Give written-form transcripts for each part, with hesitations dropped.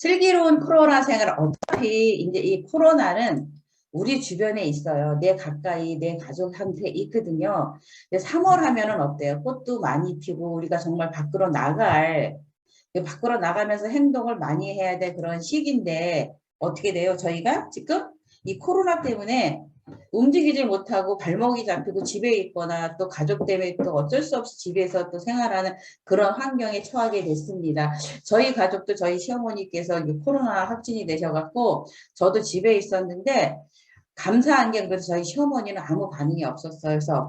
슬기로운 코로나 생활. 어차피 이제 이 코로나는 우리 주변에 있어요. 내 가까이 내 가족한테 있거든요. 근데 3월 하면은 어때요? 꽃도 많이 피고 우리가 정말 밖으로 나가면서 행동을 많이 해야 될 그런 시기인데 어떻게 돼요? 저희가 지금 이 코로나 때문에 움직이질 못하고 발목이 잡히고 집에 있거나 또 가족 때문에 또 어쩔 수 없이 집에서 또 생활하는 그런 환경에 처하게 됐습니다. 저희 가족도 저희 시어머니께서 코로나 확진이 되셔갖고 저도 집에 있었는데 감사한 게 그래서 저희 시어머니는 아무 반응이 없었어요. 그래서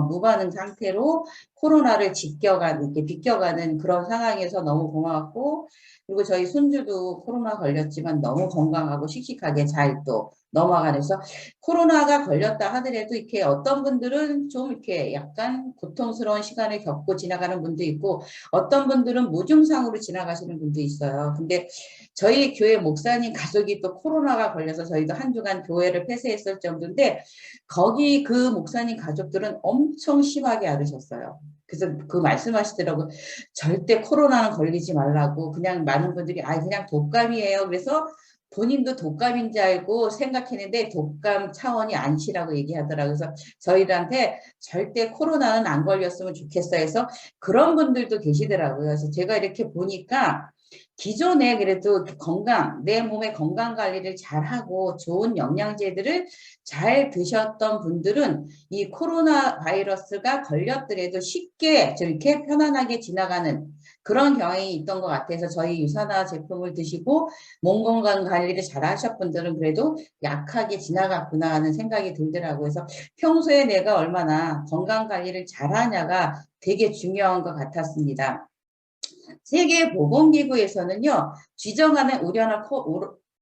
무반응 상태로 코로나를 이렇게 비껴가는 그런 상황에서 너무 고마웠고, 그리고 저희 손주도 코로나 걸렸지만 너무 건강하고 씩씩하게 잘 또 넘어가는. 그래서 코로나가 걸렸다 하더라도 이렇게 어떤 분들은 좀 이렇게 약간 고통스러운 시간을 겪고 지나가는 분도 있고, 어떤 분들은 무증상으로 지나가시는 분도 있어요. 근데 저희 교회 목사님 가족이 또 코로나가 걸려서 저희도 한 주간 교회를 폐쇄했을 정도인데 거기 그 목사님 가족들은 엄청 심하게 앓으셨어요. 그래서 그 말씀하시더라고요. 절대 코로나는 걸리지 말라고. 그냥 많은 분들이 그냥 독감이에요. 그래서 본인도 독감인 줄 알고 생각했는데 독감 차원이 아니시라고 얘기하더라고요. 그래서 저희들한테 절대 코로나는 안 걸렸으면 좋겠어요. 해서 그런 분들도 계시더라고요. 그래서 제가 이렇게 보니까 기존에 그래도 내 몸의 건강 관리를 잘 하고 좋은 영양제들을 잘 드셨던 분들은 이 코로나 바이러스가 걸렸더라도 쉽게 저렇게 편안하게 지나가는 그런 경향이 있던 것 같아서 저희 유산화 제품을 드시고 몸 건강 관리를 잘 하셨던 분들은 그래도 약하게 지나갔구나 하는 생각이 들더라고요. 그래서 평소에 내가 얼마나 건강 관리를 잘 하냐가 되게 중요한 것 같았습니다. 세계보건기구에서는요,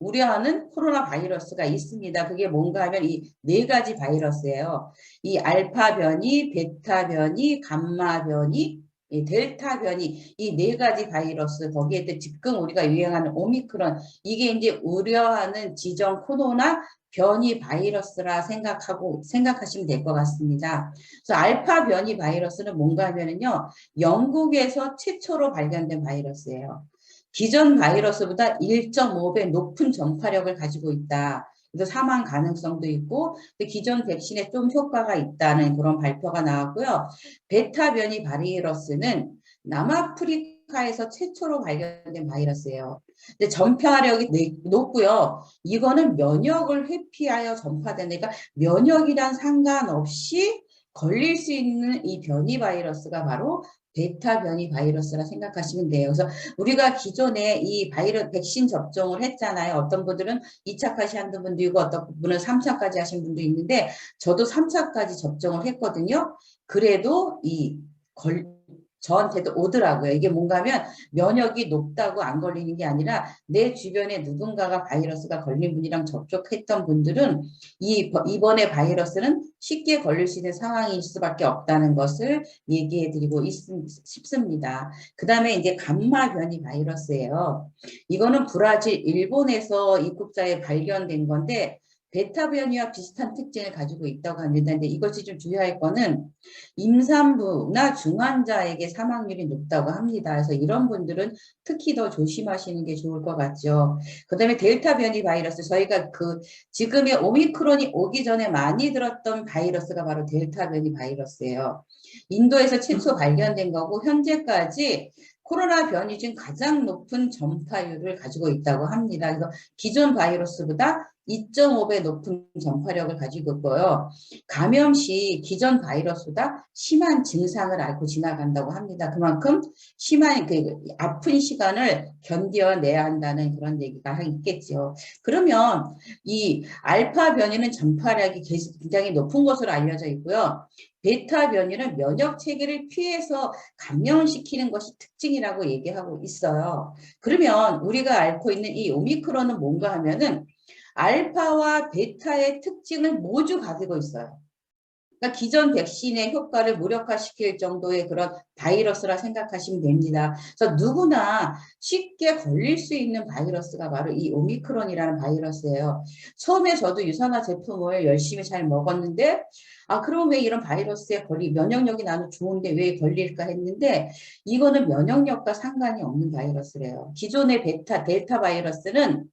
우려하는 코로나 바이러스가 있습니다. 그게 뭔가 하면 이 네 가지 바이러스예요. 이 알파 변이, 베타 변이, 감마 변이, 이 델타 변이, 이 네 가지 바이러스, 거기에 또 지금 우리가 유행하는 오미크론, 이게 이제 우려하는 지정 코로나 변이 바이러스라 생각하시면 될 것 같습니다. 그래서 알파 변이 바이러스는 뭔가 하면은요, 영국에서 최초로 발견된 바이러스예요. 기존 바이러스보다 1.5배 높은 전파력을 가지고 있다. 그래서 사망 가능성도 있고 기존 백신에 좀 효과가 있다는 그런 발표가 나왔고요. 베타 변이 바이러스는 남아프리카에서 최초로 발견된 바이러스예요. 근데 전파력이 높고요. 이거는 면역을 회피하여 전파되는, 그러니까 면역이란 상관없이 걸릴 수 있는 이 변이 바이러스가 바로 베타 변이 바이러스라 생각하시면 돼요. 그래서 우리가 기존에 이 백신 접종을 했잖아요. 어떤 분들은 2차까지 한 분도 있고 어떤 분은 3차까지 하신 분도 있는데 저도 3차까지 접종을 했거든요. 그래도 저한테도 오더라고요. 이게 뭔가 하면 면역이 높다고 안 걸리는 게 아니라 내 주변에 누군가가 바이러스가 걸린 분이랑 접촉했던 분들은 이번에 바이러스는 쉽게 걸릴 수 있는 상황일 수밖에 없다는 것을 얘기해 드리고 싶습니다. 그 다음에 이제 감마 변이 바이러스예요. 이거는 브라질, 일본에서 입국자에 발견된 건데 베타 변이와 비슷한 특징을 가지고 있다고 합니다. 근데 이것이 좀 주의할 거는 임산부나 중환자에게 사망률이 높다고 합니다. 그래서 이런 분들은 특히 더 조심하시는 게 좋을 것 같죠. 그 다음에 델타 변이 바이러스, 저희가 지금의 오미크론이 오기 전에 많이 들었던 바이러스가 바로 델타 변이 바이러스예요. 인도에서 최초 발견된 거고 현재까지 코로나 변이 중 가장 높은 전파율을 가지고 있다고 합니다. 그래서 기존 바이러스보다 2.5배 높은 전파력을 가지고 있고요. 감염 시 기존 바이러스보다 심한 증상을 앓고 지나간다고 합니다. 그만큼 심한 아픈 시간을 견뎌내야 한다는 그런 얘기가 있겠죠. 그러면 이 알파 변이는 전파력이 굉장히 높은 것으로 알려져 있고요. 베타 변이는 면역 체계를 피해서 감염시키는 것이 특징이라고 얘기하고 있어요. 그러면 우리가 앓고 있는 이 오미크론은 뭔가 하면은 알파와 베타의 특징을 모두 가지고 있어요. 그러니까 기존 백신의 효과를 무력화시킬 정도의 그런 바이러스라 생각하시면 됩니다. 그래서 누구나 쉽게 걸릴 수 있는 바이러스가 바로 이 오미크론이라는 바이러스예요. 처음에 저도 유산화 제품을 열심히 잘 먹었는데 그럼 왜 이런 바이러스에 면역력이 나는 좋은데 왜 걸릴까 했는데 이거는 면역력과 상관이 없는 바이러스래요. 기존의 델타 바이러스는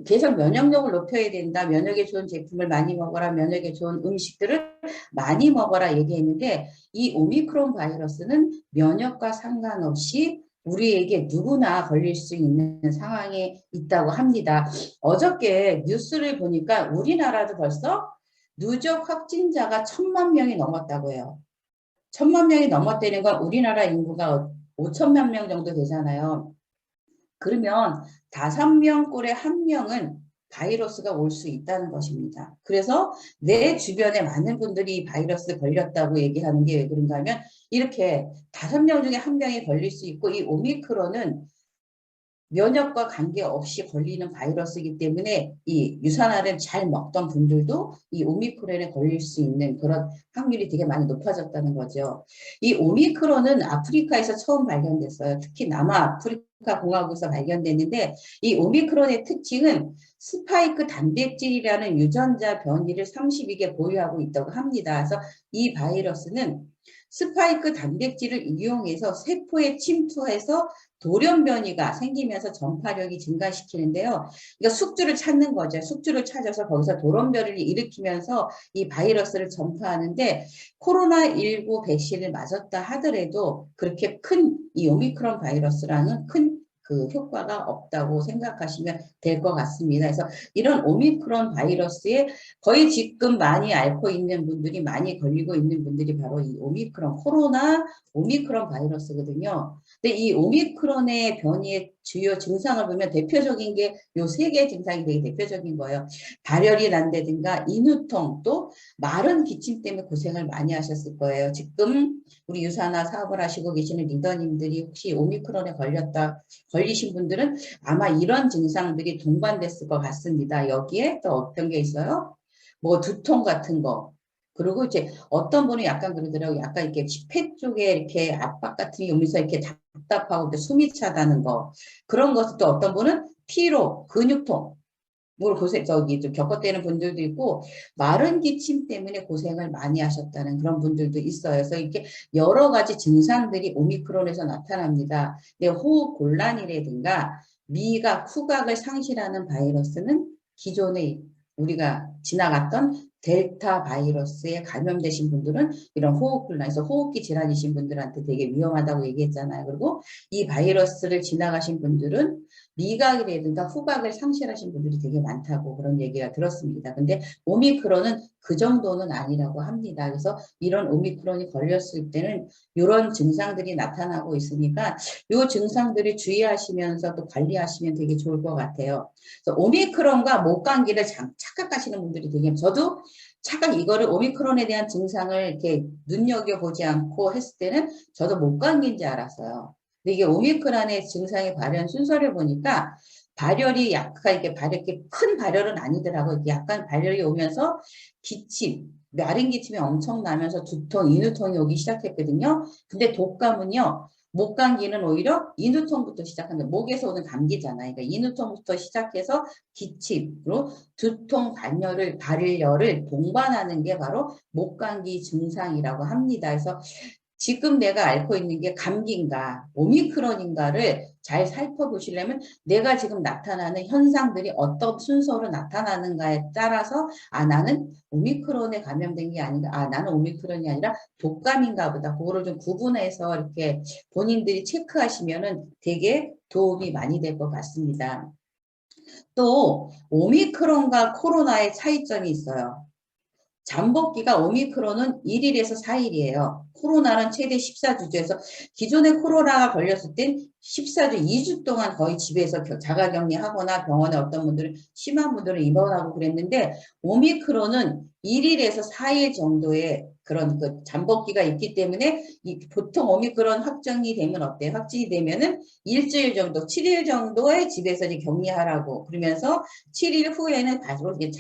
계속 면역력을 높여야 된다. 면역에 좋은 제품을 많이 먹어라. 면역에 좋은 음식들을 많이 먹어라 얘기했는데 이 오미크론 바이러스는 면역과 상관없이 우리에게 누구나 걸릴 수 있는 상황에 있다고 합니다. 어저께 뉴스를 보니까 우리나라도 벌써 누적 확진자가 1,000만 명이 넘었다고 해요. 1,000만 명이 넘었다는 건 우리나라 인구가 5천만 명 정도 되잖아요. 그러면 5명 꼴에 1명은 바이러스가 올 수 있다는 것입니다. 그래서 내 주변에 많은 분들이 바이러스 걸렸다고 얘기하는 게 왜 그런가 하면 이렇게 5명 중에 1명이 걸릴 수 있고 이 오미크론은 면역과 관계없이 걸리는 바이러스이기 때문에 이 유산화를 잘 먹던 분들도 이 오미크론에 걸릴 수 있는 그런 확률이 되게 많이 높아졌다는 거죠. 이 오미크론은 아프리카에서 처음 발견됐어요. 특히 남아프리카 공화국에서 발견됐는데 이 오미크론의 특징은 스파이크 단백질이라는 유전자 변이를 32개 보유하고 있다고 합니다. 그래서 이 바이러스는 스파이크 단백질을 이용해서 세포에 침투해서 돌연변이가 생기면서 전파력이 증가시키는데요. 그러니까 숙주를 찾는 거죠. 숙주를 찾아서 거기서 돌연변이를 일으키면서 이 바이러스를 전파하는데 코로나19 백신을 맞았다 하더라도 그렇게 큰 이 오미크론 바이러스랑은 큰 그 효과가 없다고 생각하시면 될 것 같습니다. 그래서 이런 오미크론 바이러스에 거의 지금 많이 앓고 있는 분들이 많이 걸리고 있는 분들이 바로 이 코로나 오미크론 바이러스거든요. 근데 이 오미크론의 변이의 주요 증상을 보면 대표적인 게 요 세 개의 증상이 되게 대표적인 거예요. 발열이 난다든가 인후통 또 마른 기침 때문에 고생을 많이 하셨을 거예요. 지금 우리 유산화 사업을 하시고 계시는 리더님들이 혹시 오미크론에 걸리신 분들은 아마 이런 증상들이 동반됐을 것 같습니다. 여기에 또 어떤 게 있어요? 뭐 두통 같은 거. 그리고 이제 어떤 분은 약간 그러더라고요. 약간 이렇게 폐 쪽에 이렇게 압박 같은 게 오면서 이렇게 답답하고 숨이 차다는 거. 그런 것도 또 어떤 분은 피로, 근육통. 뭘 좀 겪었다는 분들도 있고, 마른 기침 때문에 고생을 많이 하셨다는 그런 분들도 있어요. 그래서 이렇게 여러 가지 증상들이 오미크론에서 나타납니다. 근데 호흡 곤란이라든가 미각, 후각을 상실하는 바이러스는 기존에 우리가 지나갔던 델타 바이러스에 감염되신 분들은 이런 호흡곤란에서 호흡기 질환이신 분들한테 되게 위험하다고 얘기했잖아요. 그리고 이 바이러스를 지나가신 분들은 미각이라든가 후각을 상실하신 분들이 되게 많다고 그런 얘기가 들었습니다. 근데 오미크론은 그 정도는 아니라고 합니다. 그래서 이런 오미크론이 걸렸을 때는 이런 증상들이 나타나고 있으니까 이 증상들을 주의하시면서 또 관리하시면 되게 좋을 것 같아요. 그래서 오미크론과 목감기를 착각하시는 분들이 되게 저도 착각 이거를 오미크론에 대한 증상을 이렇게 눈여겨보지 않고 했을 때는 저도 목감기인 줄 알았어요. 근데 이게 오미크론의 증상의 발현 순서를 보니까 발열이 약간 이렇게 큰 발열은 아니더라고요. 약간 발열이 오면서 기침, 마른 기침이 엄청 나면서 두통, 인후통이 오기 시작했거든요. 근데 독감은요. 목감기는 오히려 인후통부터 시작한다. 목에서 오는 감기잖아요. 그러니까 인후통부터 시작해서 기침으로 두통, 발열을 동반하는 게 바로 목감기 증상이라고 합니다. 그래서 지금 내가 앓고 있는 게 감기인가 오미크론인가를 잘 살펴보시려면 내가 지금 나타나는 현상들이 어떤 순서로 나타나는가에 따라서 나는 오미크론에 감염된 게 아닌가, 나는 오미크론이 아니라 독감인가 보다. 그거를 좀 구분해서 이렇게 본인들이 체크하시면은 되게 도움이 많이 될 것 같습니다. 또 오미크론과 코로나의 차이점이 있어요. 잠복기가 오미크론은 1일에서 4일이에요. 코로나는 최대 14주죠. 기존에 코로나가 걸렸을 땐 14주, 2주 동안 거의 집에서 자가격리하거나 병원에 어떤 분들은 심한 분들은 입원하고 그랬는데 오미크론은 1일에서 4일 정도의 그런 그 잠복기가 있기 때문에 보통 오미크론 확정이 되면 어때요? 확진이 되면은 일주일 정도, 7일 정도의 집에서 이제 격리하라고 그러면서 7일 후에는 바로 이게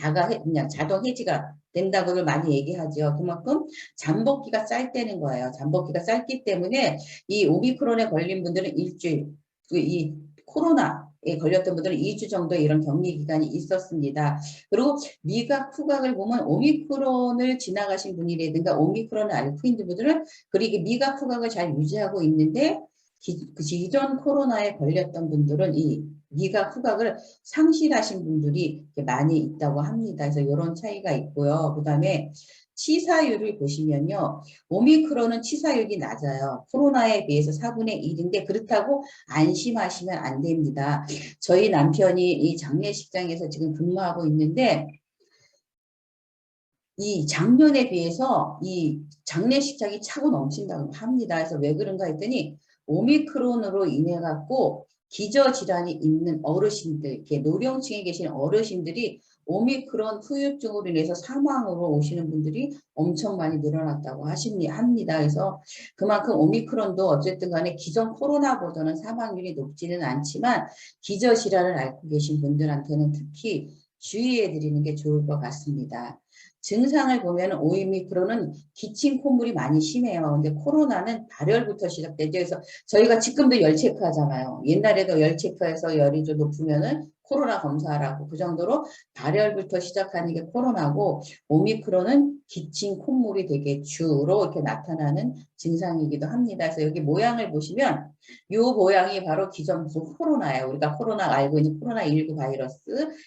그냥 자동 해지가 된다고를 많이 얘기하죠. 그만큼 잠복기가 짧다는 거예요. 잠복기가 짧기 때문에 이 오미크론에 걸린 분들은 일주일, 이 코로나에 걸렸던 분들은 2주 정도의 이런 격리 기간이 있었습니다. 그리고 미각 후각을 보면 오미크론을 지나가신 분이라든가 오미크론을 앓고 있는 분들은 그리고 미각 후각을 잘 유지하고 있는데 기존 코로나에 걸렸던 분들은 이 미각 후각을 상실하신 분들이 많이 있다고 합니다. 그래서 이런 차이가 있고요. 그 다음에 치사율을 보시면요. 오미크론은 치사율이 낮아요. 코로나에 비해서 4분의 1인데 그렇다고 안심하시면 안 됩니다. 저희 남편이 이 장례식장에서 지금 근무하고 있는데 이 작년에 비해서 이 장례식장이 차고 넘친다고 합니다. 그래서 왜 그런가 했더니 오미크론으로 인해 갖고 기저질환이 있는 어르신들, 이렇게 노령층에 계신 어르신들이 오미크론 후유증으로 인해서 사망으로 오시는 분들이 엄청 많이 늘어났다고 합니다. 그래서 그만큼 오미크론도 어쨌든 간에 기존 코로나보다는 사망률이 높지는 않지만 기저질환을 앓고 계신 분들한테는 특히 주의해 드리는 게 좋을 것 같습니다. 증상을 보면 오미크론은 기침 콧물이 많이 심해요. 근데 코로나는 발열부터 시작되죠. 그래서 저희가 지금도 열 체크하잖아요. 옛날에도 열 체크해서 열이 좀 높으면은 코로나 검사하라고 그 정도로 발열부터 시작하는 게 코로나고 오미크론은 기침 콧물이 되게 주로 이렇게 나타나는 증상이기도 합니다. 그래서 여기 모양을 보시면 이 모양이 바로 기존 코로나예요. 우리가 코로나 알고 있는 코로나19 바이러스,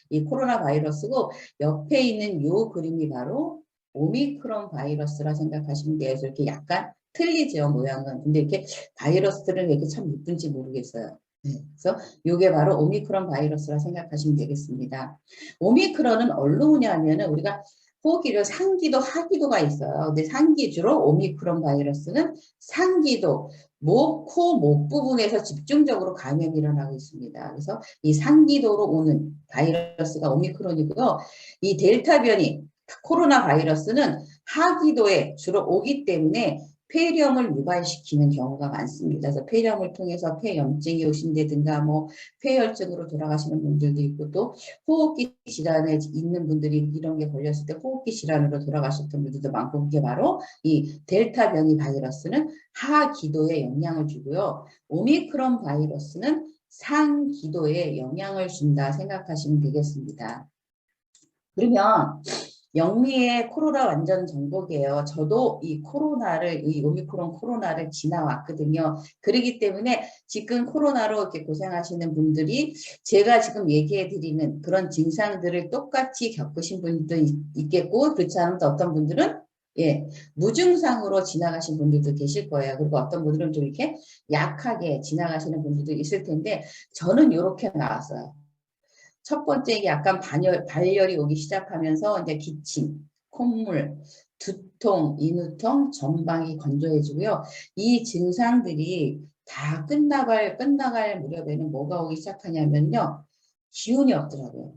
이 코로나 바이러스고 옆에 있는 이 그림이 바로 오미크론 바이러스라 생각하시면 돼요. 그래서 이렇게 약간 틀리죠, 모양은. 근데 이렇게 바이러스들은 왜 이렇게 참 예쁜지 모르겠어요. 네, 그래서 이게 바로 오미크론 바이러스라 생각하시면 되겠습니다. 오미크론은 어디로 오냐 하면은 우리가 호기를 상기도 하기도가 있어요. 근데 상기 주로 오미크론 바이러스는 상기도 목, 코, 목 부분에서 집중적으로 감염이 일어나고 있습니다. 그래서 이 상기도로 오는 바이러스가 오미크론이고요. 이 델타 변이 코로나 바이러스는 하기도에 주로 오기 때문에 폐렴을 유발시키는 경우가 많습니다. 그래서 폐렴을 통해서 폐염증이 오신다든가 뭐 폐혈증으로 돌아가시는 분들도 있고 또 호흡기 질환에 있는 분들이 이런 게 걸렸을 때 호흡기 질환으로 돌아가셨던 분들도 많고 그게 바로 이 델타 변이 바이러스는 하기도에 영향을 주고요. 오미크론 바이러스는 상기도에 영향을 준다 생각하시면 되겠습니다. 그러면 영미의 코로나 완전 정복이에요. 저도 이 오미크론 코로나를 지나왔거든요. 그렇기 때문에 지금 코로나로 이렇게 고생하시는 분들이 제가 지금 얘기해 드리는 그런 증상들을 똑같이 겪으신 분도 있겠고, 그렇지 않은 어떤 분들은 무증상으로 지나가신 분들도 계실 거예요. 그리고 어떤 분들은 좀 이렇게 약하게 지나가시는 분들도 있을 텐데, 저는 이렇게 나왔어요. 첫 번째 약간 발열이 오기 시작하면서 이제 기침, 콧물, 두통, 인후통, 전방이 건조해지고요. 이 증상들이 다 끝나갈 무렵에는 뭐가 오기 시작하냐면요. 기운이 없더라고요.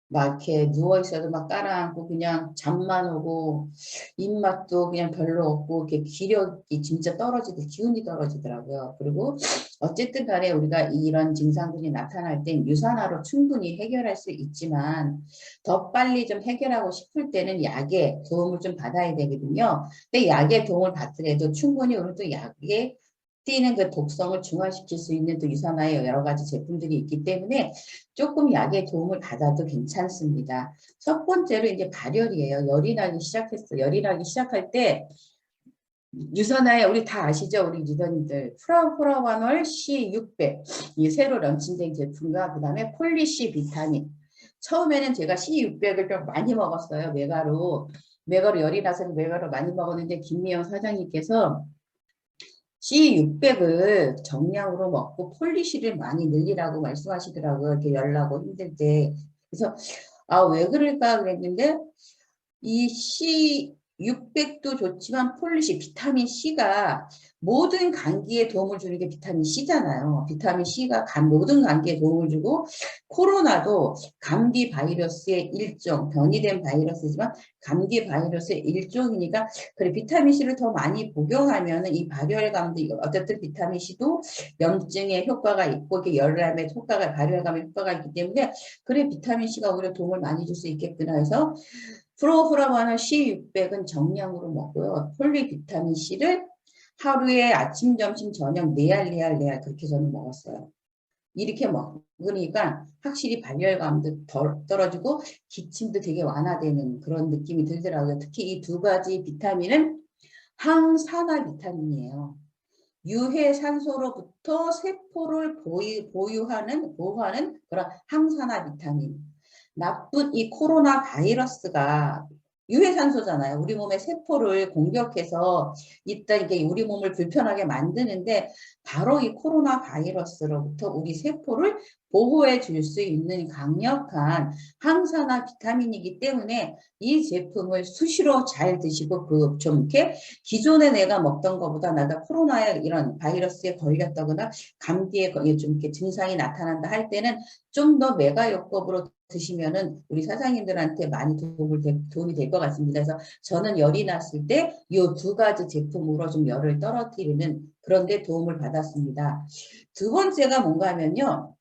막 이렇게 누워있어도 막 깔아앉고 그냥 잠만 오고 입맛도 그냥 별로 없고 이렇게 기력이 진짜 기운이 떨어지더라고요. 그리고 어쨌든 간에 우리가 이런 증상들이 나타날 땐 유산화로 충분히 해결할 수 있지만 더 빨리 좀 해결하고 싶을 때는 약의 도움을 좀 받아야 되거든요. 근데 약의 도움을 받더라도 충분히 우리 또 약의 띠는 그 독성을 중화시킬 수 있는 또 유산화의 여러 가지 제품들이 있기 때문에 조금 약의 도움을 받아도 괜찮습니다. 첫 번째로 이제 발열이에요. 열이 나기 시작했어. 열이 나기 시작할 때 유산화에 우리 다 아시죠? 우리 유전들 프라보라바놀 C600 이 새로 런칭된 제품과 그 다음에 폴리시 비타민. 처음에는 제가 C600을 좀 많이 먹었어요. 메가로 열이 나서 메가로 많이 먹었는데 김미영 사장님께서 C600을 정량으로 먹고 폴리시를 많이 늘리라고 말씀하시더라고요. 이렇게 열 나고 힘들 때. 그래서 왜 그럴까 그랬는데 이 600도 좋지만 폴리시, 비타민 C가 모든 감기에 도움을 주는 게 비타민 C잖아요. 비타민 C가 모든 감기에 도움을 주고 코로나도 감기 바이러스의 일종, 변이된 바이러스지만 감기 바이러스의 일종이니까 그래 비타민 C를 더 많이 복용하면 이 발열감도 어쨌든 비타민 C도 염증에 효과가 있고 이렇게 열감에 효과가 발열감에 효과가 있기 때문에 그래 비타민 C가 오히려 도움을 많이 줄 수 있겠구나 해서 프로프라바는 C600은 정량으로 먹고요. 폴리비타민 C를 하루에 아침, 점심, 저녁 4알 그렇게 저는 먹었어요. 이렇게 먹으니까 확실히 발열감도 덜 떨어지고 기침도 되게 완화되는 그런 느낌이 들더라고요. 특히 이 두 가지 비타민은 항산화 비타민이에요. 유해산소로부터 세포를 보호하는 그런 항산화 비타민. 나쁜 이 코로나 바이러스가 유해산소잖아요. 우리 몸의 세포를 공격해서 일단 이게 우리 몸을 불편하게 만드는데 바로 이 코로나 바이러스로부터 우리 세포를 보호해 줄 수 있는 강력한 항산화 비타민이기 때문에 이 제품을 수시로 잘 드시고 그 좀 이렇게 기존에 내가 먹던 것보다 내가 코로나에 이런 바이러스에 걸렸다거나 감기에 좀 이렇게 증상이 나타난다 할 때는 좀 더 메가요법으로 드시면은 우리 사장님들한테 많이 도움이 될 것 같습니다. 그래서 저는 열이 났을 때 이 두 가지 제품으로 좀 열을 떨어뜨리는 그런 데 도움을 받았습니다. 두 번째가 뭔가 하면요.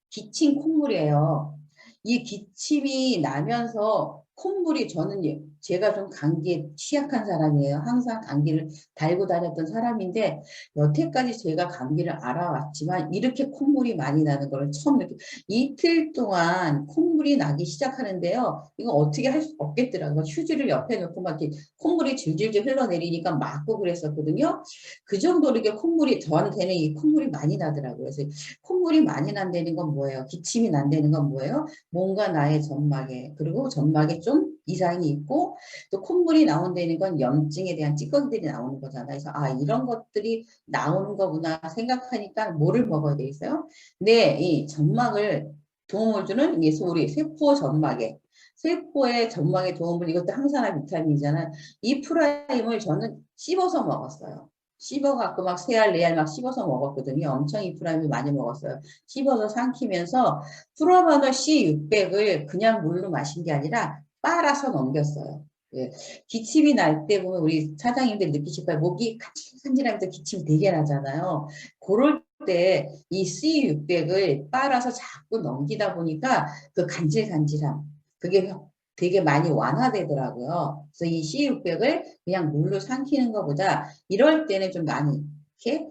기침 콧물이에요. 이 기침이 나면서 콧물이 저는 제가 좀 감기에 취약한 사람이에요. 항상 감기를 달고 다녔던 사람인데 여태까지 제가 감기를 알아왔지만 이렇게 콧물이 많이 나는 걸 처음 이렇게 이틀 동안 콧물이 나기 시작하는데요. 이거 어떻게 할 수 없겠더라고요. 휴지를 옆에 놓고 막 이렇게 콧물이 질질질 흘러내리니까 맞고 그랬었거든요. 그 정도로 이게 콧물이 저한테는 이 콧물이 많이 나더라고요. 그래서 콧물이 많이 난다는 건 뭐예요? 기침이 난다는 건 뭐예요? 뭔가 나의 점막에 그리고 점막에 좀 이상이 있고 또 콧물이 나온다는 건 염증에 대한 찌꺼기들이 나오는 거잖아요. 그래서 아 이런 것들이 나오는 거구나 생각하니까 뭐를 먹어야 되겠어요? 네, 이 점막을 도움을 주는 이 우리 세포 점막에 세포의 점막에 도움을 이것도 항산화 비타민이잖아요. 이 프라임을 저는 씹어서 먹었어요. 씹어갖고 막 3알, 4알 막 씹어서 먹었거든요. 엄청 이 프라임을 많이 먹었어요. 씹어서 삼키면서 프로바너 C600을 그냥 물로 마신 게 아니라 빨아서 넘겼어요. 예. 기침이 날 때 보면 우리 사장님들 느끼실 거예요. 목이 간질간질하면서 기침이 되게 나잖아요. 그럴 때 이 C600을 빨아서 자꾸 넘기다 보니까 그 간질간질함 그게 되게 많이 완화되더라고요. 그래서 이 C600을 그냥 물로 삼키는 것보다 이럴 때는 좀 많이 이렇게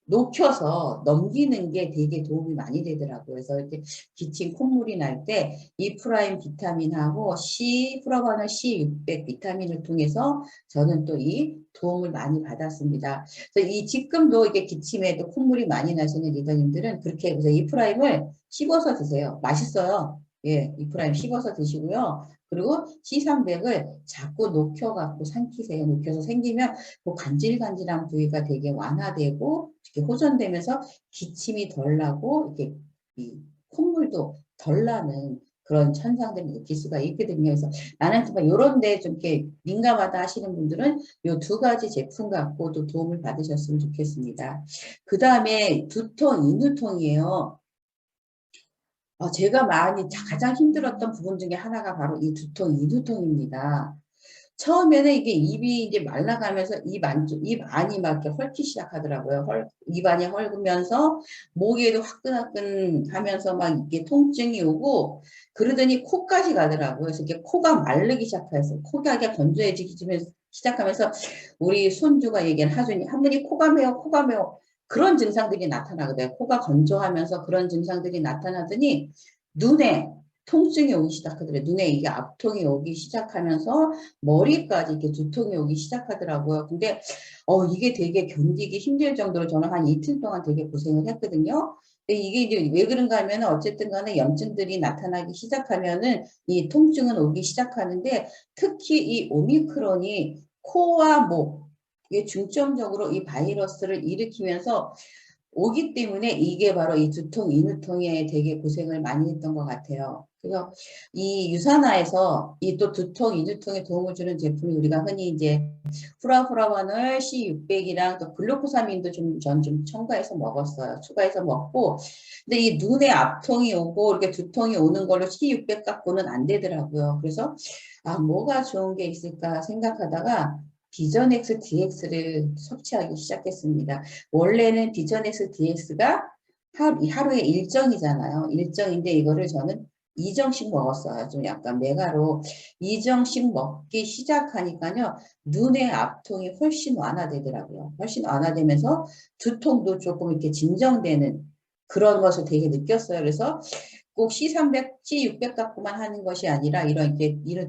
녹여서 넘기는 게 되게 도움이 많이 되더라고요. 그래서 이렇게 기침 콧물이 날 때 이 프라임 비타민하고 프로바너 C600 비타민을 통해서 저는 또 이 도움을 많이 받았습니다. 그래서 이 지금도 이게 기침에도 콧물이 많이 나시는 리더님들은 그렇게 해보세요. 이 프라임을 씹어서 드세요. 맛있어요. 예, 이 프라임 씹어서 드시고요. 그리고 C300을 자꾸 녹여갖고 삼키세요. 녹여서 생기면 그 간질간질한 부위가 되게 완화되고 이렇게 호전되면서 기침이 덜 나고 이렇게 이 콧물도 덜 나는 그런 현상들을 느낄 수가 있거든요. 그래서 나는 정말 이런 데 좀 이렇게 민감하다 하시는 분들은 이 두 가지 제품 갖고도 도움을 받으셨으면 좋겠습니다. 그 다음에 두통, 인두통이에요. 제가 가장 힘들었던 부분 중에 하나가 바로 이 두통, 인두통입니다. 처음에는 이게 입이 이제 말라가면서 입 안이 막 이렇게 헐기 시작하더라고요. 입 안이 헐으면서 목에도 화끈화끈 하면서 막 이게 통증이 오고 그러더니 코까지 가더라고요. 그래서 이게 코가 마르기 시작해서 코가 건조해지기 시작하면서 우리 손주가 얘기한 하준이 할머니 코가 매워 코가 매워 그런 증상들이 나타나거든요. 코가 건조하면서 그런 증상들이 나타나더니 눈에 통증이 오기 시작하더라고요. 눈에 이게 앞통이 오기 시작하면서 머리까지 이렇게 두통이 오기 시작하더라고요. 근데 이게 되게 견디기 힘들 정도로 저는 한 이틀 동안 되게 고생을 했거든요. 근데 이게 이제 왜 그런가 하면 어쨌든 간에 염증들이 나타나기 시작하면은 이 통증은 오기 시작하는데 특히 이 오미크론이 코와 목 이게 중점적으로 이 바이러스를 일으키면서 오기 때문에 이게 바로 이 두통, 인후통에 되게 고생을 많이 했던 것 같아요. 그래서 이 유산화에서 이 또 두통, 인후통에 도움을 주는 제품이 우리가 흔히 이제 프라프라반을 C600이랑 또 글루코사민도 전 좀 첨가해서 먹었어요. 추가해서 먹고. 근데 이 눈에 앞통이 오고 이렇게 두통이 오는 걸로 C600 갖고는 안 되더라고요. 그래서 아, 뭐가 좋은 게 있을까 생각하다가 비전엑스 DX를 섭취하기 시작했습니다. 원래는 비전엑스 DX가 하루에 일정이잖아요. 일정인데 이거를 저는 2정씩 먹었어요. 좀 약간 메가로 2정씩 먹기 시작하니까요. 눈의 앞통이 훨씬 완화되더라고요. 훨씬 완화되면서 두통도 조금 이렇게 진정되는 그런 것을 되게 느꼈어요. 그래서 꼭 C300, C600 갖고만 하는 것이 아니라 이런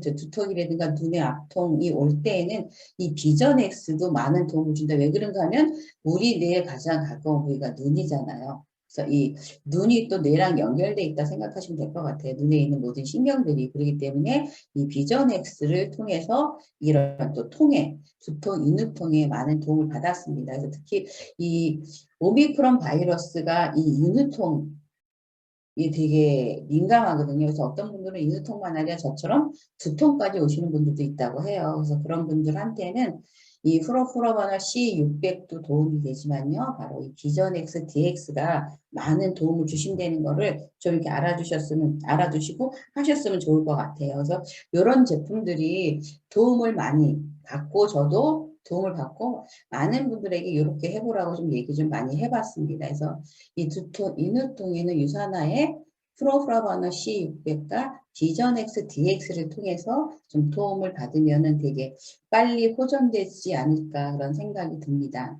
두통이라든가 눈의 앞통이 올 때에는 이 비전엑스도 많은 도움을 준다. 왜 그런가 하면 우리 뇌에 가장 가까운 부위가 눈이잖아요. 그래서 이 눈이 또 뇌랑 연결돼 있다 생각하시면 될 것 같아요. 눈에 있는 모든 신경들이. 그렇기 때문에 이 비전엑스를 통해서 이런 또 두통, 인후통에 많은 도움을 받았습니다. 그래서 특히 이 오미크론 바이러스가 이 인후통 이 되게 민감하거든요. 그래서 어떤 분들은 인후통만 아니라 저처럼 두통까지 오시는 분들도 있다고 해요. 그래서 그런 분들한테는 이 프로프로바널 C600도 도움이 되지만요. 바로 이 비전엑스 DX가 많은 도움을 주신다는 거를 좀 이렇게 알아두시고 하셨으면 좋을 것 같아요. 그래서 이런 제품들이 도움을 많이 받고 저도 도움을 받고 많은 분들에게 이렇게 해보라고 좀 얘기 좀 많이 해봤습니다. 그래서 이 두통, 인후통에는 유산화의 프로프라바너 C600과 비전엑스 DX를 통해서 좀 도움을 받으면 되게 빨리 호전되지 않을까 그런 생각이 듭니다.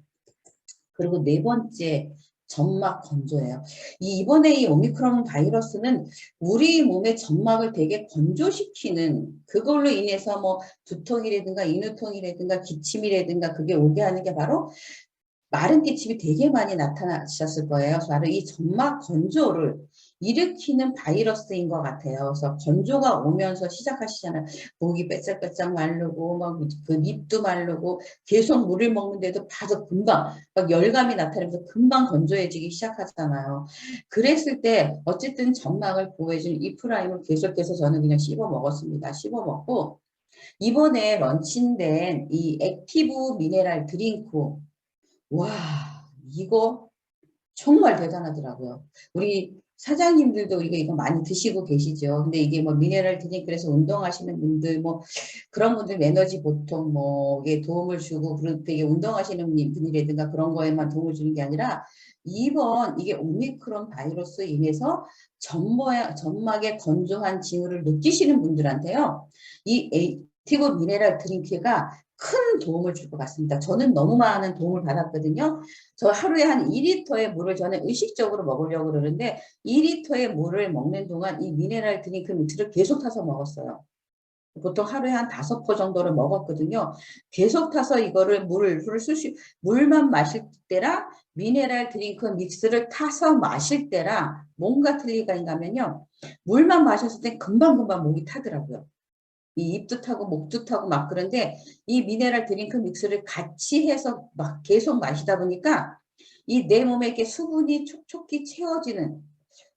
그리고 네 번째, 점막 건조예요. 이번에 이 오미크론 바이러스는 우리 몸의 점막을 되게 건조시키는 그걸로 인해서 뭐 두통이라든가 인후통이라든가 기침이라든가 그게 오게 하는 게 바로 마른 기침이 되게 많이 나타나셨을 거예요. 바로 이 점막 건조를 일으키는 바이러스인 것 같아요. 그래서 건조가 오면서 시작하시잖아요. 목이 빼짝빼짝 마르고, 막 그 입도 마르고, 계속 물을 먹는데도 봐도 금방, 막 열감이 나타나면서 금방 건조해지기 시작하잖아요. 그랬을 때, 어쨌든 점막을 보호해주는 이 프라임을 계속해서 저는 그냥 씹어 먹었습니다. 씹어 먹고, 이번에 런칭된 이 액티브 미네랄 드링크, 와, 이거 정말 대단하더라고요. 우리 사장님들도 우리가 이거 많이 드시고 계시죠. 근데 이게 뭐 미네랄 드링크 그래서 운동하시는 분들 뭐 그런 분들 에너지 보통 뭐 이게 도움을 주고 그런 되게 운동하시는 분이라든가 그런 거에만 도움을 주는 게 아니라 이번 이게 오미크론 바이러스 인해서 점막의 건조한 징후를 느끼시는 분들한테요. 이 액티브 미네랄 드링크가 큰 도움을 줄 것 같습니다. 저는 너무 많은 도움을 받았거든요. 저 하루에 한 2리터의 물을 저는 의식적으로 먹으려고 그러는데 2리터의 물을 먹는 동안 이 미네랄 드링크 믹스를 계속 타서 먹었어요. 보통 하루에 한 5포 정도를 먹었거든요. 계속 타서 이거를 물만 마실 때랑 미네랄 드링크 믹스를 타서 마실 때랑 뭔가 틀리가 있냐면요. 물만 마셨을 때 금방금방 목이 타더라고요. 이 입도 타고 목도 타고 막 그런데 이 미네랄 드링크 믹스를 같이 해서 막 계속 마시다 보니까 이 내 몸에 이렇게 수분이 촉촉히 채워지는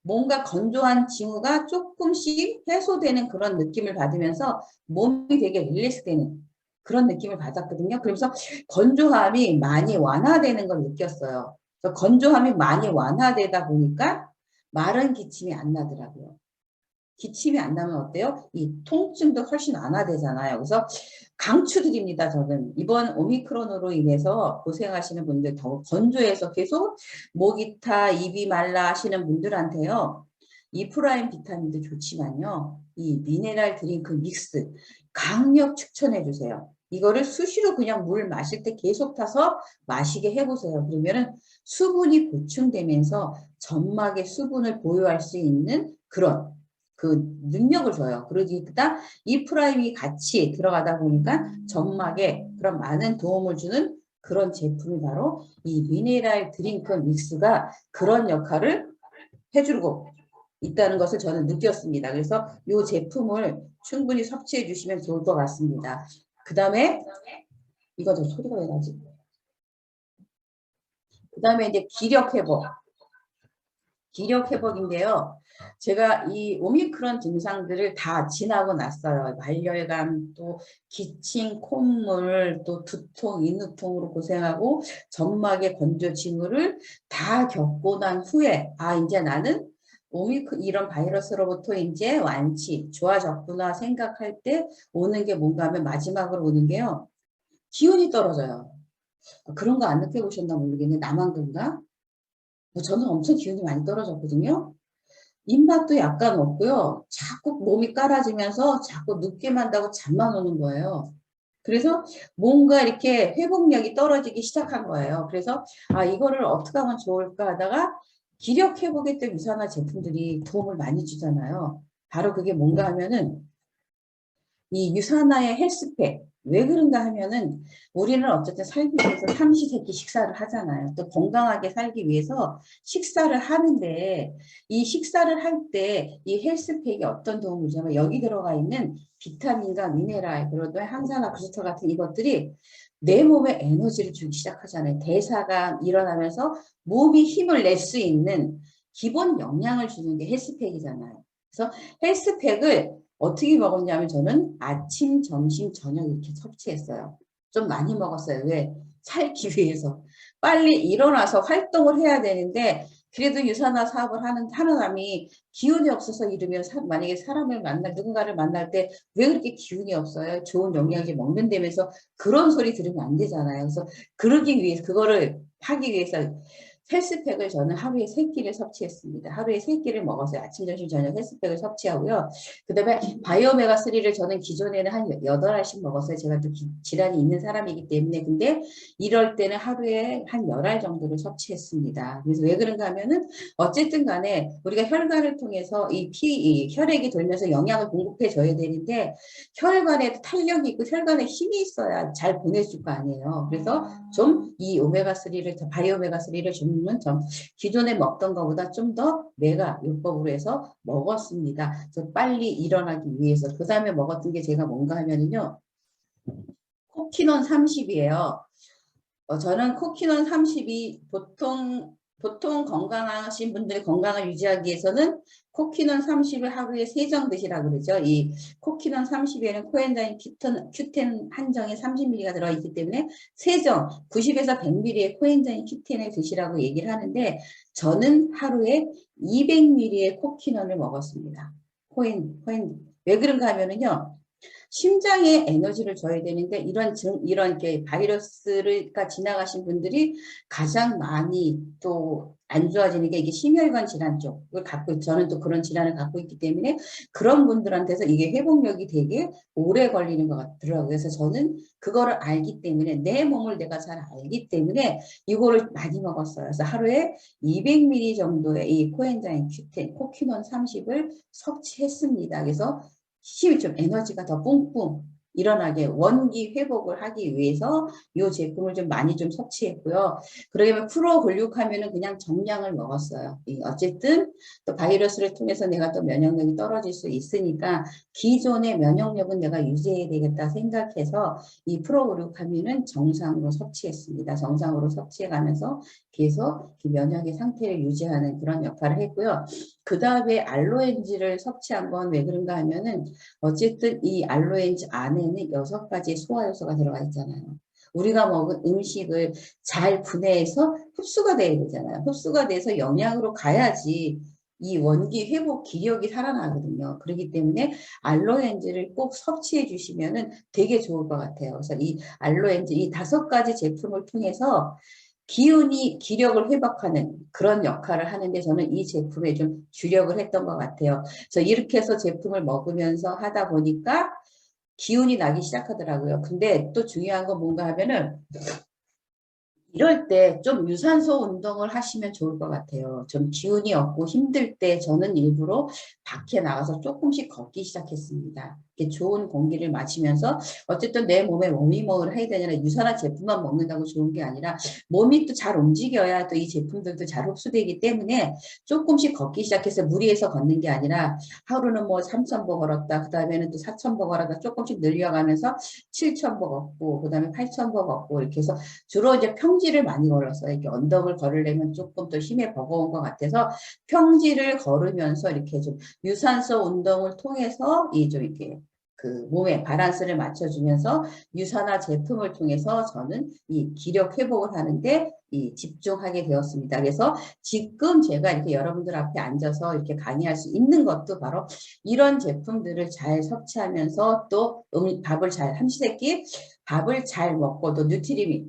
뭔가 건조한 징후가 조금씩 해소되는 그런 느낌을 받으면서 몸이 되게 릴렉스되는 그런 느낌을 받았거든요. 그래서 건조함이 많이 완화되는 걸 느꼈어요. 그래서 건조함이 많이 완화되다 보니까 마른 기침이 안 나더라고요. 기침이 안 나면 어때요? 이 통증도 훨씬 완화되잖아요. 그래서 강추드립니다. 저는 이번 오미크론으로 인해서 고생하시는 분들 더 건조해서 계속 목이 타 입이 말라 하시는 분들한테요. 이 프라임 비타민도 좋지만요. 이 미네랄 드링크 믹스 강력 추천해 주세요. 이거를 수시로 그냥 물 마실 때 계속 타서 마시게 해보세요. 그러면은 수분이 보충되면서 점막의 수분을 보유할 수 있는 그런 그 능력을 줘요. 그러니까 이 프라임이 같이 들어가다 보니까 점막에 그런 많은 도움을 주는 그런 제품이 바로 이 미네랄 드링크 믹스가 그런 역할을 해주고 있다는 것을 저는 느꼈습니다. 그래서 이 제품을 충분히 섭취해 주시면 좋을 것 같습니다. 그 다음에 이거 좀 소리가 왜 나지? 그 다음에 이제 기력 회복. 기력 회복인데요. 제가 이 오미크론 증상들을 다 지나고 났어요. 발열감, 또 기침, 콧물, 또 두통, 인후통으로 고생하고 점막의 건조 징후를 다 겪고 난 후에 이제 나는 이런 바이러스로부터 이제 완치, 좋아졌구나 생각할 때 오는 게 뭔가 하면 마지막으로 오는 게요. 기운이 떨어져요. 그런 거 안 느껴보셨나 모르겠는데 나만 그런가? 저는 엄청 기운이 많이 떨어졌거든요. 입맛도 약간 없고요. 자꾸 몸이 깔아지면서 자꾸 눕기만 하고 잠만 오는 거예요. 그래서 뭔가 이렇게 회복력이 떨어지기 시작한 거예요. 그래서 이거를 어떻게 하면 좋을까 하다가 기력 회복에 또 유산화 제품들이 도움을 많이 주잖아요. 바로 그게 뭔가 하면은 이 유산화의 헬스팩. 왜 그런가 하면은 우리는 어쨌든 살기 위해서 삼시세끼 식사를 하잖아요. 또 건강하게 살기 위해서 식사를 하는데 이 식사를 할 때 이 헬스팩이 어떤 도움을 주냐면 여기 들어가 있는 비타민과 미네랄 그리고 항산화 부스터 같은 이것들이 내 몸에 에너지를 주기 시작하잖아요. 대사가 일어나면서 몸이 힘을 낼 수 있는 기본 영양을 주는 게 헬스팩이잖아요. 그래서 헬스팩을 어떻게 먹었냐면 저는 아침, 점심, 저녁 이렇게 섭취했어요. 좀 많이 먹었어요. 왜? 살기 위해서. 빨리 일어나서 활동을 해야 되는데 그래도 유산화 사업을 하는 사람이 기운이 없어서 이러면 만약에 누군가를 만날 때 왜 그렇게 기운이 없어요? 좋은 영양제 먹는다면서 그런 소리 들으면 안 되잖아요. 그래서 그거를 하기 위해서 헬스팩을 저는 하루에 3끼를 섭취했습니다. 하루에 3끼를 먹었어요. 아침, 점심, 저녁 헬스팩을 섭취하고요. 그 다음에 바이오메가3를 저는 기존에는 한 8알씩 먹었어요. 제가 또 질환이 있는 사람이기 때문에. 근데 이럴 때는 하루에 한 10알 정도를 섭취했습니다. 그래서 왜 그런가 하면은 어쨌든 간에 우리가 혈관을 통해서 이 혈액이 돌면서 영양을 공급해 줘야 되는데 혈관에 탄력이 있고 혈관에 힘이 있어야 잘 보내줄 거 아니에요. 그래서 좀 이 오메가3를, 바이오메가3를 좀 기존에 먹던 것보다 좀 더 메가 요법으로 해서 먹었습니다. 그래서 빨리 일어나기 위해서. 그 다음에 먹었던 게 제가 뭔가 하면은요. 코키논 30이에요. 저는 코키논 30이 보통 건강하신 분들의 건강을 유지하기 위해서는 코키논 30을 하루에 3정 드시라고 그러죠. 이 코키논 30에는 코엔자임 Q10 한정에 30mg가 들어있기 때문에 3정, 90에서 100mg의 코엔자임 Q10을 드시라고 얘기를 하는데 저는 하루에 200mg의 코키논을 먹었습니다. 왜 그런가 하면은요. 심장에 에너지를 줘야 되는데 이런 이렇게 바이러스가 지나가신 분들이 가장 많이 또 안 좋아지는 게 이게 심혈관 질환 쪽을 저는 또 그런 질환을 갖고 있기 때문에 그런 분들한테서 이게 회복력이 되게 오래 걸리는 것 같더라고요. 그래서 저는 그거를 알기 때문에 내 몸을 내가 잘 알기 때문에 이거를 많이 먹었어요. 그래서 하루에 200ml 정도의 이 코엔자임 Q10, 코키논 30을 섭취했습니다. 그래서 힘이 좀 에너지가 더 뿡뿡 일어나게 원기 회복을 하기 위해서 이 제품을 좀 많이 좀 섭취했고요. 그러면 프로골육 하면은 그냥 정량을 먹었어요. 어쨌든 또 바이러스를 통해서 내가 또 면역력이 떨어질 수 있으니까 기존의 면역력은 내가 유지해야 되겠다 생각해서 이 프로골육 하면은 정상으로 섭취했습니다. 정상으로 섭취해가면서 계속 면역의 상태를 유지하는 그런 역할을 했고요. 그 다음에 알로엔지를 섭취한 건 왜 그런가 하면은 어쨌든 이 알로엔지 안에는 6가지 소화 요소가 들어가 있잖아요. 우리가 먹은 음식을 잘 분해해서 흡수가 돼야 되잖아요. 흡수가 돼서 영양으로 가야지 이 원기 회복 기력이 살아나거든요. 그렇기 때문에 알로엔지를 꼭 섭취해 주시면은 되게 좋을 것 같아요. 그래서 이 알로엔지 이 5가지 제품을 통해서 기력을 회복하는 그런 역할을 하는데 저는 이 제품에 좀 주력을 했던 것 같아요. 그래서 이렇게 해서 제품을 먹으면서 하다 보니까 기운이 나기 시작하더라고요. 근데 또 중요한 건 뭔가 하면은 이럴 때 좀 유산소 운동을 하시면 좋을 것 같아요. 좀 기운이 없고 힘들 때 저는 일부러 밖에 나가서 조금씩 걷기 시작했습니다. 이렇게 좋은 공기를 마시면서 어쨌든 내 몸에 워밍업을 해야 되잖아요. 유산화 제품만 먹는다고 좋은 게 아니라 몸이 또 잘 움직여야 또 이 제품들도 잘 흡수되기 때문에 조금씩 걷기 시작해서 무리해서 걷는 게 아니라 하루는 뭐 3,000보 걸었다. 그 다음에는 또 4,000보 걸었다. 조금씩 늘려가면서 7,000보 걷고 그 다음에 8,000보 걷고 이렇게 해서 주로 이제 평지를 많이 걸었어요. 이렇게 언덕을 걸으려면 조금 더 힘에 버거운 것 같아서 평지를 걸으면서 이렇게 좀 유산소 운동을 통해서 이 좀 이렇게 그 몸의 밸런스를 맞춰주면서 유산화 제품을 통해서 저는 이 기력 회복을 하는데 이 집중하게 되었습니다. 그래서 지금 제가 이렇게 여러분들 앞에 앉아서 이렇게 강의할 수 있는 것도 바로 이런 제품들을 잘 섭취하면서 또 밥을 잘 삼시세끼 밥을 잘 먹고 또 뉴트리미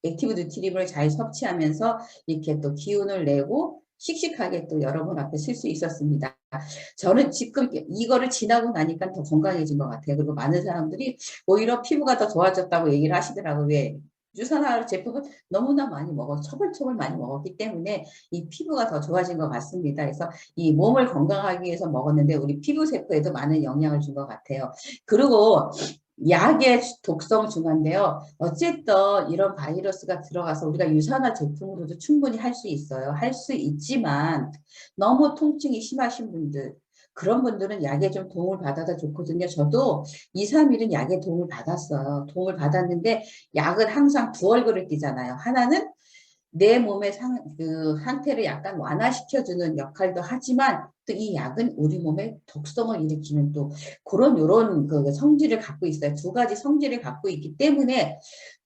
액티브 뉴트리를 잘 섭취하면서 이렇게 또 기운을 내고 씩씩하게 또 여러분 앞에 쓸 수 있었습니다. 저는 지금 이거를 지나고 나니까 더 건강해진 것 같아요. 그리고 많은 사람들이 오히려 피부가 더 좋아졌다고 얘기를 하시더라고요. 왜? 유산화 제품을 너무나 많이 초벌초벌 많이 먹었기 때문에 이 피부가 더 좋아진 것 같습니다. 그래서 이 몸을 건강하기 위해서 먹었는데 우리 피부 세포에도 많은 영향을 준 것 같아요. 그리고 약의 독성 중한데요. 어쨌든 이런 바이러스가 들어가서 우리가 유산화 제품으로도 충분히 할 수 있어요. 할 수 있지만 너무 통증이 심하신 분들 그런 분들은 약에 좀 도움을 받아도 좋거든요. 저도 2, 3일은 약에 도움을 받았어요. 도움을 받았는데 약은 항상 두 얼굴을 띠잖아요. 하나는 내 몸의 그 상태를 약간 완화시켜주는 역할도 하지만 또 이 약은 우리 몸에 독성을 일으키는 또 그런 요런 그 성질을 갖고 있어요. 두 가지 성질을 갖고 있기 때문에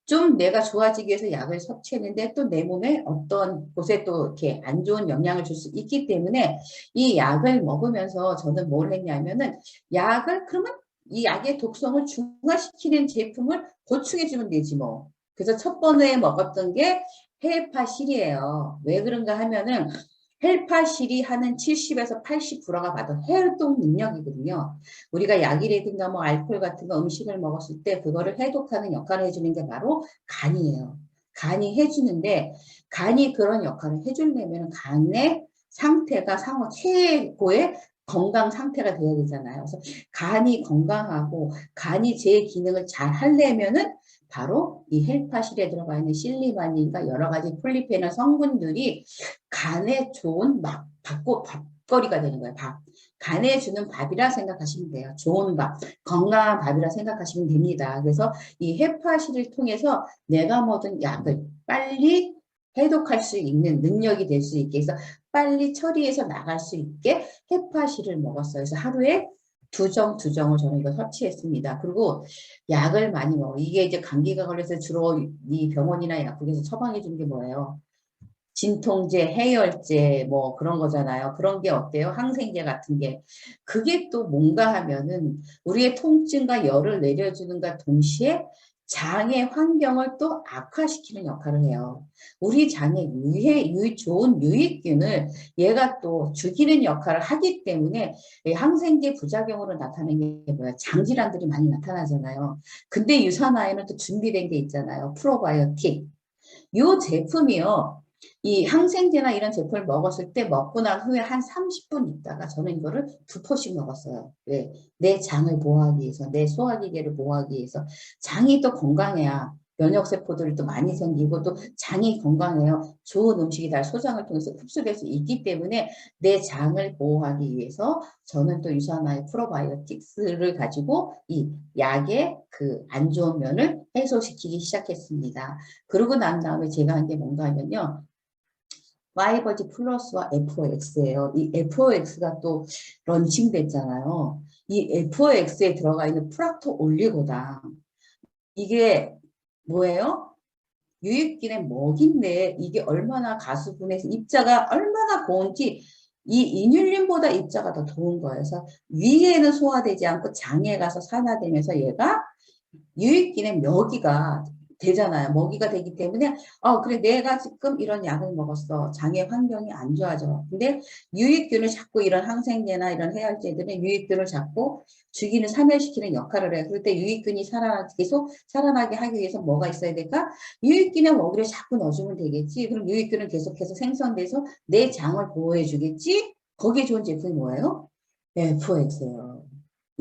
좀 내가 좋아지기 위해서 약을 섭취했는데 또 내 몸에 어떤 곳에 또 이렇게 안 좋은 영향을 줄 수 있기 때문에 이 약을 먹으면서 저는 뭘 했냐면은 약을 그러면 이 약의 독성을 중화시키는 제품을 보충해주면 되지 뭐. 그래서 첫 번에 먹었던 게 헬파실이에요. 왜 그런가 하면은 헬파실이 하는 70에서 80%가 바로 해독 능력이거든요. 우리가 약이라든가 뭐 알코올 같은 거 음식을 먹었을 때 그거를 해독하는 역할을 해주는 게 바로 간이에요. 간이 해주는데 간이 그런 역할을 해주려면 간의 상태가 최고의 건강 상태가 되어야 되잖아요. 그래서 간이 건강하고 간이 제 기능을 잘 하려면은 바로 이 헬파실에 들어가 있는 실리반인과 여러 가지 폴리페놀 성분들이 간에 좋은 밥거리가 되는 거예요. 밥. 간에 주는 밥이라 생각하시면 돼요. 좋은 밥, 건강한 밥이라 생각하시면 됩니다. 그래서 이 헬파실을 통해서 내가 먹은 약을 빨리 해독할 수 있는 능력이 될 수 있게 해서 빨리 처리해서 나갈 수 있게 헬파실을 먹었어요. 그래서 하루에 두 정을 저는 이거 섭취했습니다. 그리고 약을 많이 먹어. 이게 이제 감기가 걸려서 주로 이 병원이나 약국에서 처방해 주는 게 뭐예요? 진통제, 해열제 뭐 그런 거잖아요. 그런 게 어때요? 항생제 같은 게. 그게 또 뭔가 하면은 우리의 통증과 열을 내려주는가 동시에 장의 환경을 또 악화시키는 역할을 해요. 우리 장에 좋은 유익균을 얘가 또 죽이는 역할을 하기 때문에 이 항생제 부작용으로 나타나는 게 뭐야? 장질환들이 많이 나타나잖아요. 근데 유산화에는 또 준비된 게 있잖아요. 프로바이오틱. 이 제품이요. 이 항생제나 이런 제품을 먹었을 때 먹고 난 후에 한 30분 있다가 저는 이거를 2포씩 먹었어요. 왜? 내 장을 보호하기 위해서, 내 소화기계를 보호하기 위해서. 장이 또 건강해야 면역세포들이 또 많이 생기고 또 장이 건강해요. 좋은 음식이 다 소장을 통해서 흡수될 수 있기 때문에 내 장을 보호하기 위해서 저는 또 유산화의 프로바이오틱스를 가지고 이 약의 그 안 좋은 면을 해소시키기 시작했습니다. 그러고 난 다음에 제가 한 게 뭔가 하면요. 마이버지 플러스와 FOX예요. 이 FOX가 또 런칭됐잖아요. 이 FOX에 들어가 있는 프락토 올리고당. 이게 뭐예요? 유익균의 먹인데 이게 얼마나 가수분해서 입자가 얼마나 고운지 이 이뉼린보다 입자가 더 좋은 거예요. 그래서 위에는 소화되지 않고 장에 가서 산화되면서 얘가 유익균의 먹이가 되잖아요. 먹이가 되기 때문에 그래 내가 지금 이런 약을 먹었어. 장의 환경이 안 좋아져. 근데 유익균을 자꾸 이런 항생제나 이런 해열제들은 유익균을 자꾸 죽이는 사멸시키는 역할을 해요. 그럴 때 유익균이 계속 살아나게 하기 위해서 뭐가 있어야 될까? 유익균의 먹이를 자꾸 넣어주면 되겠지. 그럼 유익균은 계속해서 생성돼서 내 장을 보호해 주겠지. 거기에 좋은 제품이 뭐예요? FX예요.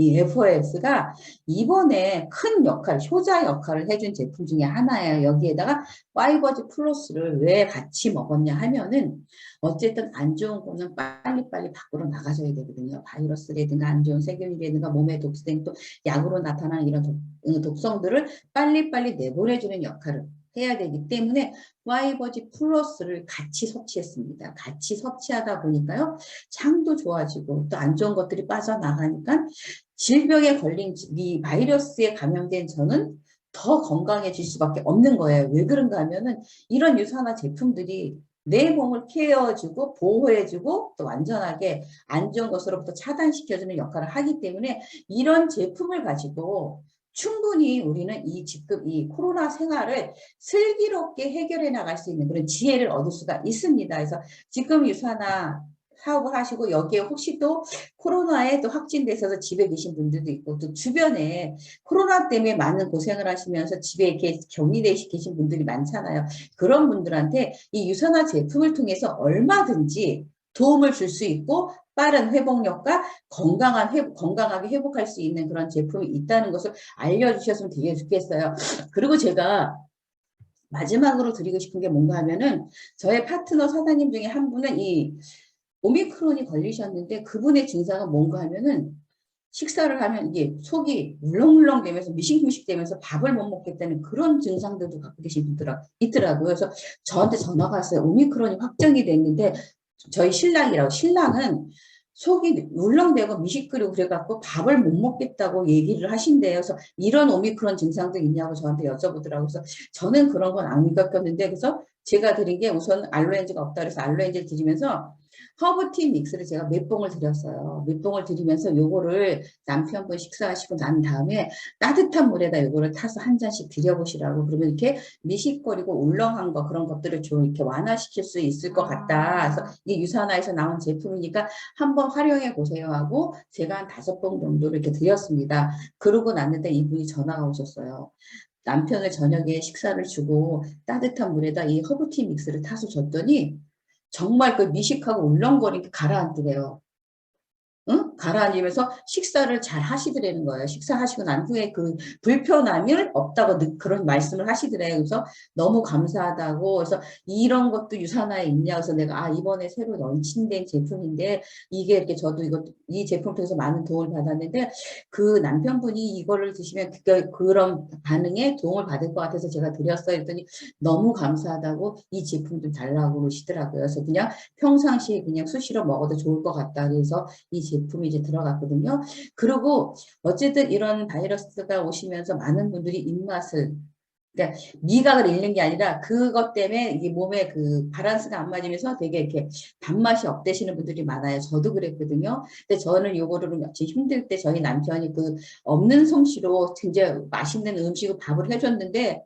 이 FOX가 이번에 큰 역할, 효자 역할을 해준 제품 중에 하나예요. 여기에다가 파이버즈 플러스를 왜 같이 먹었냐 하면은 어쨌든 안 좋은 거는 빨리빨리 밖으로 나가줘야 되거든요. 바이러스라든가 안 좋은 세균이라든가 몸에 독성된 또 약으로 나타나는 이런 독성들을 빨리빨리 내보내주는 역할을 해야 되기 때문에 파이버즈 플러스를 같이 섭취했습니다. 같이 섭취하다 보니까요. 장도 좋아지고 또 안 좋은 것들이 빠져나가니까 질병에 걸린 이 바이러스에 감염된 저는 더 건강해질 수밖에 없는 거예요. 왜 그런가 하면은 이런 유산화 제품들이 내 몸을 케어해주고 보호해주고 또 완전하게 안 좋은 것으로부터 차단시켜주는 역할을 하기 때문에 이런 제품을 가지고 충분히 우리는 지금 이 코로나 생활을 슬기롭게 해결해 나갈 수 있는 그런 지혜를 얻을 수가 있습니다. 그래서 지금 유산화 사업을 하시고 여기에 혹시 또 코로나에 또 확진돼서 집에 계신 분들도 있고 또 주변에 코로나 때문에 많은 고생을 하시면서 집에 이렇게 격리돼 계신 분들이 많잖아요. 그런 분들한테 이 유산화 제품을 통해서 얼마든지 도움을 줄 수 있고 빠른 회복력과 건강하게 회복할 수 있는 그런 제품이 있다는 것을 알려주셨으면 되게 좋겠어요. 그리고 제가 마지막으로 드리고 싶은 게 뭔가 하면은 저의 파트너 사장님 중에 한 분은 이 오미크론이 걸리셨는데 그분의 증상은 뭔가 하면은 식사를 하면 이게 속이 물렁물렁 되면서 미식미식 되면서 밥을 못 먹겠다는 그런 증상들도 갖고 계신 분들 있더라고요. 그래서 저한테 전화가 왔어요. 오미크론이 확정이 됐는데 저희 신랑은 속이 울렁대고 미식거리고 그래갖고 밥을 못 먹겠다고 얘기를 하신대요. 그래서 이런 오미크론 증상도 있냐고 저한테 여쭤보더라고요. 그래서 저는 그런 건 안 겪었는데 그래서 제가 드린 게 우선 알로엔즈가 없다 그래서 알로엔즈를 드리면서 허브티 믹스를 제가 몇 봉을 드렸어요. 몇 봉을 드리면서 요거를 남편분 식사하시고 난 다음에 따뜻한 물에다 요거를 타서 한 잔씩 드려보시라고 그러면 이렇게 미식거리고 울렁한 거 그런 것들을 좀 이렇게 완화시킬 수 있을 것 같다. 그래서 이게 유산화에서 나온 제품이니까 한번 활용해 보세요 하고 제가 한 5봉 정도를 이렇게 드렸습니다. 그러고 났는데 이분이 전화가 오셨어요. 남편을 저녁에 식사를 주고 따뜻한 물에다 이 허브티 믹스를 타서 줬더니 정말 그 미식하고 울렁거리게 가라앉더래요. 응? 가라앉으면서 식사를 잘 하시더라는 거예요. 식사하시고 난 후에 그 불편함을 없다고 그런 말씀을 하시더래요. 그래서 너무 감사하다고. 그래서 이런 것도 유산화에 있냐. 그래서 내가 이번에 새로 런칭된 제품인데 이게 이렇게 저도 이 제품 통해서 많은 도움을 받았는데 그 남편분이 이거를 드시면 그런 반응에 도움을 받을 것 같아서 제가 드렸어요. 했더니 너무 감사하다고 이 제품 좀 달라고 그러시더라고요. 그래서 그냥 평상시에 그냥 수시로 먹어도 좋을 것 같다. 그래서 이 제품이 이제 들어갔거든요. 그리고 어쨌든 이런 바이러스가 오시면서 많은 분들이 입맛을 그러니까 미각을 잃는 게 아니라 그것 때문에 이게 몸에 그 밸런스가 안 맞으면서 되게 이렇게 밥맛이 없대시는 분들이 많아요. 저도 그랬거든요. 근데 저는 요거를 힘들 때 저희 남편이 그 없는 솜씨로 진짜 맛있는 음식을 밥을 해줬는데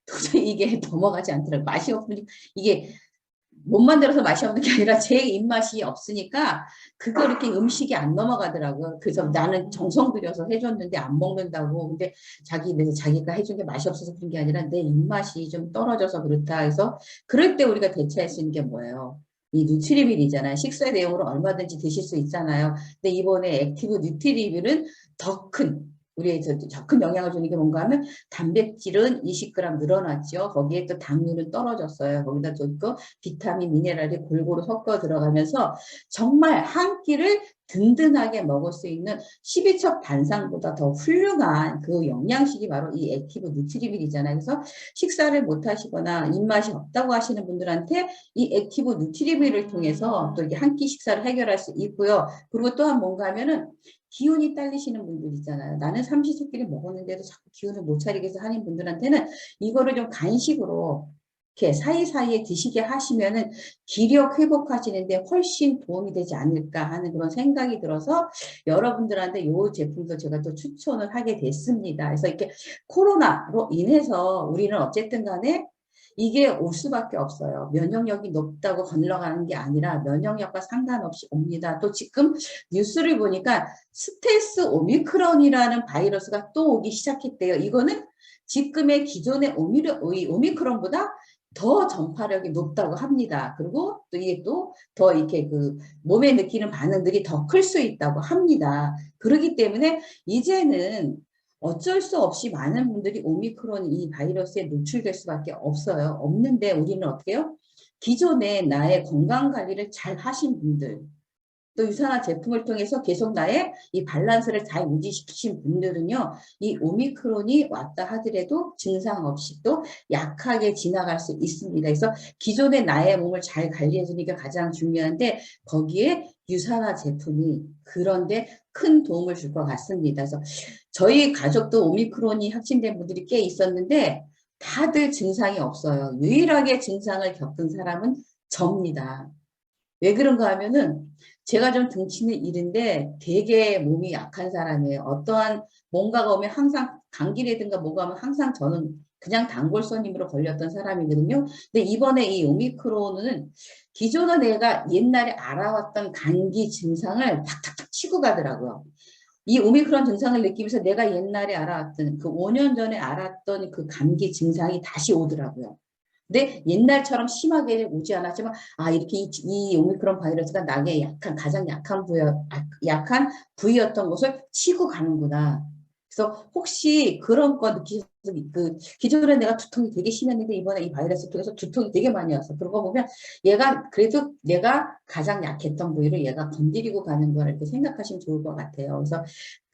도저히 이게 넘어가지 않더라고요. 맛이 없으니까 이게 못 만들어서 맛이 없는 게 아니라 제 입맛이 없으니까 그거 이렇게 음식이 안 넘어가더라고요. 그래서 나는 정성 들여서 해줬는데 안 먹는다고. 근데 자기가 해준 게 맛이 없어서 그런 게 아니라 내 입맛이 좀 떨어져서 그렇다 해서 그럴 때 우리가 대체할 수 있는 게 뭐예요? 이 누트리밀이잖아요. 식사 대용으로 얼마든지 드실 수 있잖아요. 근데 이번에 액티브 누트리밀은 더큰 우리의 더 큰 영향을 주는 게 뭔가 하면 단백질은 20g 늘어났죠. 거기에 또 당류는 떨어졌어요. 거기다 또 있고 비타민, 미네랄이 골고루 섞어 들어가면서 정말 한 끼를 든든하게 먹을 수 있는 12첩 단상보다 더 훌륭한 그 영양식이 바로 이 액티브 누트리밀이잖아요. 그래서 식사를 못 하시거나 입맛이 없다고 하시는 분들한테 이 액티브 누트리밀을 통해서 또 이게 한 끼 식사를 해결할 수 있고요. 그리고 또한 뭔가 하면은 기운이 딸리시는 분들 있잖아요. 나는 삼시세끼를 먹었는데도 자꾸 기운을 못 차리게 해서 하는 분들한테는 이거를 좀 간식으로 이렇게 사이사이에 드시게 하시면은 기력 회복하시는데 훨씬 도움이 되지 않을까 하는 그런 생각이 들어서 여러분들한테 이 제품도 제가 또 추천을 하게 됐습니다. 그래서 이렇게 코로나로 인해서 우리는 어쨌든 간에 이게 올 수밖에 없어요. 면역력이 높다고 건너가는 게 아니라 면역력과 상관없이 옵니다. 또 지금 뉴스를 보니까 스텔스 오미크론이라는 바이러스가 또 오기 시작했대요. 이거는 지금의 기존의 오미크론보다 더 전파력이 높다고 합니다. 그리고 또 이게 또 더 이렇게 그 몸에 느끼는 반응들이 더 클 수 있다고 합니다. 그렇기 때문에 이제는 어쩔 수 없이 많은 분들이 오미크론 이 바이러스에 노출될 수밖에 없어요. 없는데 우리는 어떻게 해요? 기존에 나의 건강 관리를 잘 하신 분들, 또 유산화 제품을 통해서 계속 나의 이 밸런스를 잘 유지시키신 분들은요, 이 오미크론이 왔다 하더라도 증상 없이 또 약하게 지나갈 수 있습니다. 그래서 기존의 나의 몸을 잘 관리해 주는 게 가장 중요한데, 거기에 유산화 제품이 그런데 큰 도움을 줄 것 같습니다. 그래서 저희 가족도 오미크론이 확진된 분들이 꽤 있었는데 다들 증상이 없어요. 유일하게 증상을 겪은 사람은 접니다. 왜 그런가 하면은 제가 좀 등치는 일인데 되게 몸이 약한 사람이에요. 어떠한 뭔가가 오면 항상 감기라든가 뭐가 오면 항상 저는 그냥 단골손님으로 걸렸던 사람이거든요. 근데 이번에 이 오미크론은 기존에 내가 옛날에 알아왔던 감기 증상을 탁탁탁 치고 가더라고요. 이 오미크론 증상을 느끼면서 내가 옛날에 알아왔던 그 5년 전에 알았던 그 감기 증상이 다시 오더라고요. 근데 옛날처럼 심하게 오지 않았지만 이렇게 이 오미크론 바이러스가 나게 가장 약한 부위였던 것을 치고 가는구나. 그래서 혹시 그런 거 느끼셨어요? 그 기존에 내가 두통이 되게 심했는데 이번에 이 바이러스 통해서 두통이 되게 많이 왔어. 그런 거 보면 얘가 그래도 내가 가장 약했던 부위를 얘가 건드리고 가는 거라 이렇게 생각하시면 좋을 것 같아요. 그래서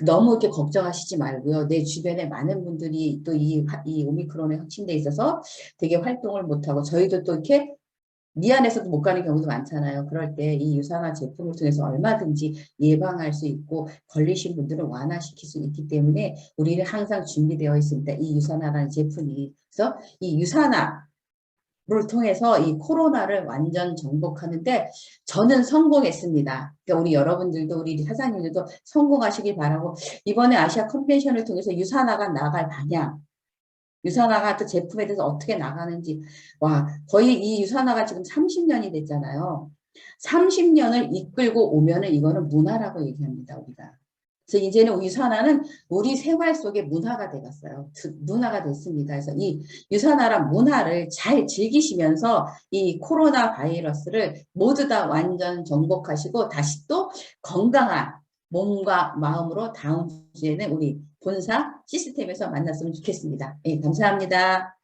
너무 이렇게 걱정하시지 말고요. 내 주변에 많은 분들이 또 이 오미크론에 확진돼 있어서 되게 활동을 못하고 저희도 또 이렇게 미안해서도 못 가는 경우도 많잖아요. 그럴 때 이 유산화 제품을 통해서 얼마든지 예방할 수 있고 걸리신 분들을 완화시킬 수 있기 때문에 우리는 항상 준비되어 있습니다. 이 유산화라는 제품이. 그래서 이 유산화를 통해서 이 코로나를 완전 정복하는데 저는 성공했습니다. 그러니까 우리 여러분들도 우리 사장님들도 성공하시길 바라고 이번에 아시아 컨벤션을 통해서 유산화가 나갈 방향 유산화가 또 제품에 대해서 어떻게 나가는지 거의 이 유산화가 지금 30년이 됐잖아요. 30년을 이끌고 오면은 이거는 문화라고 얘기합니다. 우리가. 그래서 이제는 유산화는 우리 생활 속의 문화가 되었어요. 문화가 됐습니다. 그래서 이 유산화란 문화를 잘 즐기시면서 이 코로나 바이러스를 모두 다 완전 정복하시고 다시 또 건강한 몸과 마음으로 다음 주에는 우리 본사 시스템에서 만났으면 좋겠습니다. 네, 감사합니다.